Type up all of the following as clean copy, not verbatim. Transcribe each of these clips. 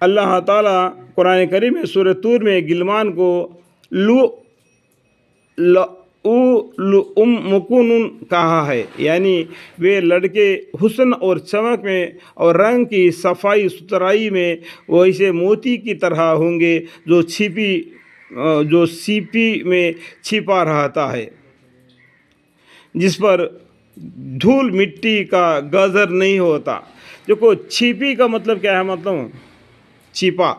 اللہ تعالیٰ قرآن کریم میں سورہ طور میں گلمان کو مکون کہا ہے، یعنی وہ لڑکے حسن اور چمک میں اور رنگ کی صفائی ستھرائی میں ویسے موتی کی طرح ہوں گے جو سیپی میں چھپا رہتا ہے، جس پر دھول مٹی کا گزر نہیں ہوتا۔ دیکھو چھپی کا مطلب کیا ہے؟ مطلب چھپا،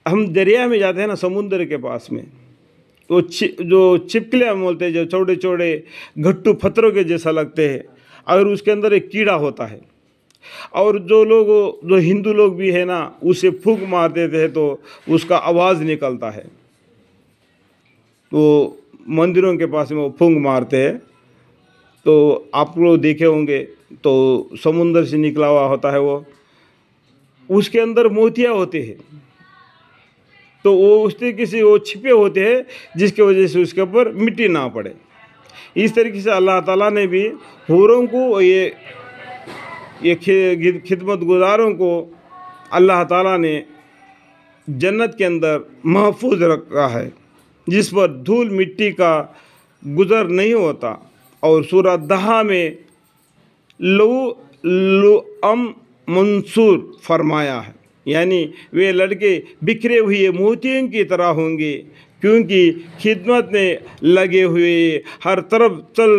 ہم دریا میں جاتے ہیں نا، سمندر کے پاس میں، تو جو چپکلے ہم بولتے ہیں، جو چھوٹے چھوٹے گھٹو پتھروں کے جیسا لگتے ہیں، اگر اس کے اندر ایک کیڑا ہوتا ہے، اور جو ہندو لوگ بھی ہے نا، اسے پھونک مار دیتے ہیں تو اس کا آواز نکلتا ہے، تو مندروں کے پاس میں وہ پھونک مارتے ہیں، تو آپ لوگ دیکھے ہوں گے، تو سمندر سے نکلا ہوا ہوتا ہے، وہ اس کے اندر موتیاں ہوتے ہیں، تو وہ اس طریقے سے وہ چھپے ہوتے ہیں، جس کی وجہ سے اس کے اوپر مٹی نہ پڑے۔ اس طریقے سے اللہ تعالیٰ نے بھی حوروں کو، یہ خدمت گزاروں کو اللہ تعالیٰ نے جنت کے اندر محفوظ رکھا ہے، جس پر دھول مٹی کا گزر نہیں ہوتا۔ اور سورہ دہا میں لؤلؤم منثور فرمایا ہے، یعنی وہ لڑکے بکھرے ہوئے موتیوں کی طرح ہوں گے، کیونکہ خدمت میں لگے ہوئے ہر طرف چل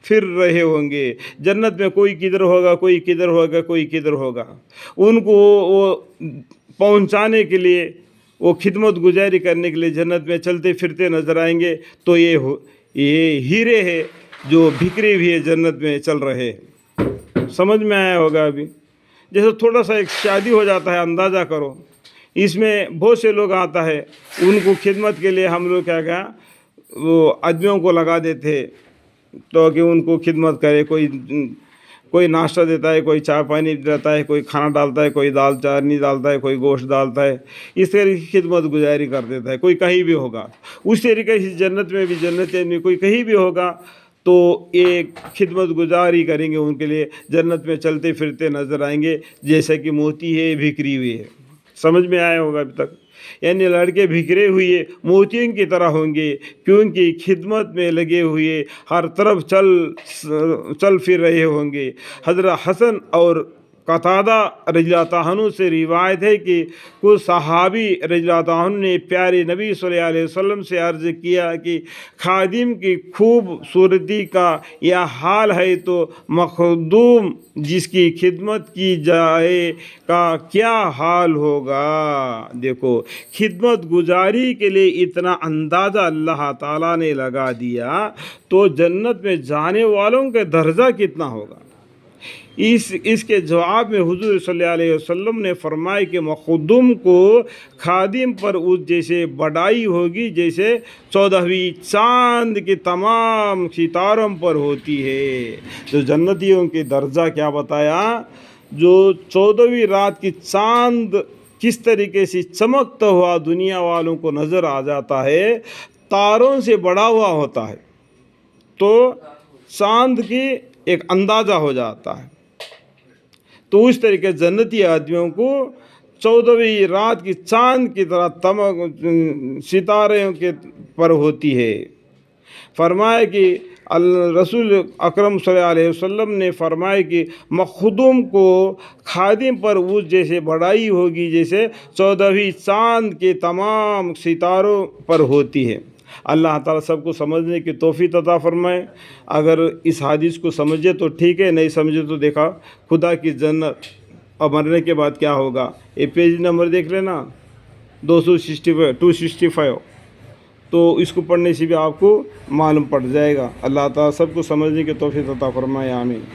پھر رہے ہوں گے۔ جنت میں کوئی کدھر ہوگا، کوئی کدھر ہوگا، کوئی کدھر ہوگا، ان کو وہ پہنچانے کے لیے، وہ خدمت گزاری کرنے کے لیے جنت میں چلتے پھرتے نظر آئیں گے۔ تو یہ ہیرے ہیں جو بکھرے ہوئے جنت میں چل رہے ہیں۔ سمجھ میں آیا ہوگا ابھی؟ جیسے تھوڑا سا ایک شادی ہو جاتا ہے، اندازہ کرو، اس میں بہت سے لوگ آتا ہے، ان کو خدمت کے لیے ہم لوگ کیا وہ آدمیوں کو لگا دیتے تو کہ ان کو خدمت کرے، کوئی ناشتہ دیتا ہے، کوئی چائے پانی دیتا ہے، کوئی کھانا ڈالتا ہے، کوئی دال چارنی ڈالتا ہے، کوئی گوشت ڈالتا ہے، اس طرح کی خدمت گزاری کر دیتا ہے۔ کوئی کہیں بھی ہوگا، اس طریقے سے جنت میں بھی، جنت میں کوئی کہیں بھی ہوگا تو ایک خدمت گزاری کریں گے، ان کے لیے جنت میں چلتے پھرتے نظر آئیں گے، جیسے کہ موتی ہے، بکھری ہوئی ہے۔ سمجھ میں آیا ہوگا ابھی تک؟ یعنی لڑکے بکھرے ہوئے موتیوں کی طرح ہوں گے، کیونکہ خدمت میں لگے ہوئے ہر طرف چل پھر رہے ہوں گے۔ حضرت حسن اور قتادہ رضی اللہ عنہ سے روایت ہے کہ کچھ صحابی رضی اللہ عنہ نے پیارے نبی صلی اللہ علیہ وسلم سے عرض کیا کہ خادم کی خوبصورتی کا یہ حال ہے تو مخدوم جس کی خدمت کی جائے کا کیا حال ہوگا۔ دیکھو، خدمت گزاری کے لیے اتنا اندازہ اللہ تعالیٰ نے لگا دیا، تو جنت میں جانے والوں کا درجہ کتنا ہوگا۔ اس کے جواب میں حضور صلی اللہ علیہ وسلم نے فرمایا کہ مخدوم کو خادم پر اس جیسے بڑائی ہوگی جیسے 14ویں چاند کے تمام ستاروں پر ہوتی ہے۔ جو جنتیوں کے درجہ کیا بتایا، جو 14ویں رات کی چاند کس طریقے سے چمکتا ہوا دنیا والوں کو نظر آ جاتا ہے، تاروں سے بڑا ہوا ہوتا ہے، تو چاند کی ایک اندازہ ہو جاتا ہے۔ تو اس طریقے جنتی آدمیوں کو 14ویں رات کی چاند کی طرح ستاروں کے پر ہوتی ہے۔ فرمایا کہ رسول اکرم صلی اللہ علیہ وسلم نے فرمایا کہ مخدوم کو خادم پر اس جیسے بڑائی ہوگی جیسے 14ویں چاند کے تمام ستاروں پر ہوتی ہے۔ اللہ تعالیٰ سب کو سمجھنے کی توفیق عطا فرمائے۔ اگر اس حدیث کو سمجھے تو ٹھیک ہے، نہیں سمجھے تو دیکھا خدا کی جنت اور مرنے کے بعد کیا ہوگا، یہ پیج نمبر دیکھ لینا 265، تو اس کو پڑھنے سے بھی آپ کو معلوم پڑ جائے گا۔ اللہ تعالیٰ سب کو سمجھنے کی توفیق عطا فرمائے، آمین۔